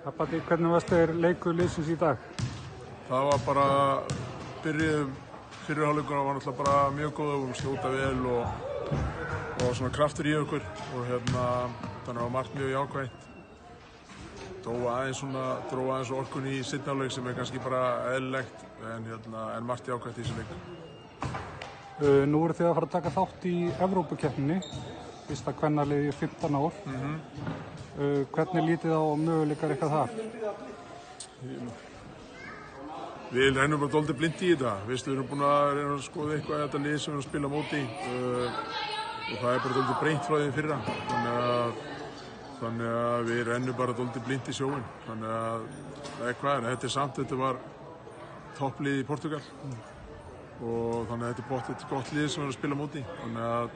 Patti, hvernig varst þér leikur liðsins í dag? Það var bara, fyrri hálfleikurinn var náttúrulega bara mjög góð og skjóta vel og svona kraftur í okkur og þannig að það var margt mjög jákvætt. Dró aðeins orkunni í seinni hálfleik sem kannski bara eðlilegt en margt jákvætt í þessu leik. Nú eru þið að fara að taka þátt í Evrópukeppninni, fyrsta kvennaliði í 15 ár. Hvernig lítið á möguleikar ykkar þar? Við rennum bara dálítið blind í þetta. Við erum búin að reyna að skoða eitthvað í þetta lið sem við erum að spila á móti og það er bara dálítið breytt frá því fyrra. Þannig að við rennum bara dálítið blind í sjóinn. Þannig að þetta var topplið í Portugal og þannig að þetta er pottet gott lið sem við erum að spila á móti. Þannig að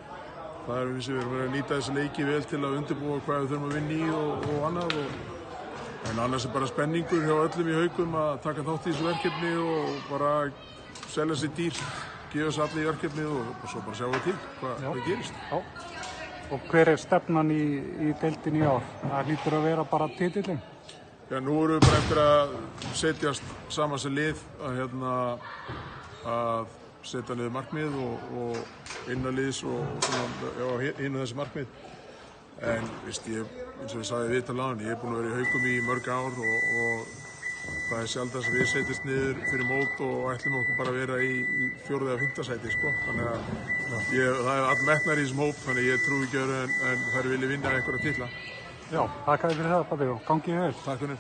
það er við erum að nýta þessi leiki vel til að undirbúa hvað við þurfum að vinna í og annað. En annars er bara spenningur hjá öllum í Haukum að taka þátt í þessu verkefni og bara selja sér dýrt, gefa sér allir í verkefnið og svo bara sjá við til hvað gerist. Já. Og hver er stefnan í deildinni í ár? Það hlýtur að vera bara titillinn? Já, nú erum við bara eftir að setjast saman sem lið að setja niður markmið og innanliðs og inn á þessi markmið. En eins og ég sagði í viðtali áðan, ég er búinn að vera í Haukum í mörg ár og það er sjaldnast að við setjumst niður fyrir mót og ætlum okkur bara að vera í 4. eða 5. sæti, sko. Þannig að það er all metnaður í þessum hóp, þannig að ég trúi ekki öðru en þær vilja vinna einhverja titla. Já, takk fyrir það, Patti, og gangi vel. Takk fyrir.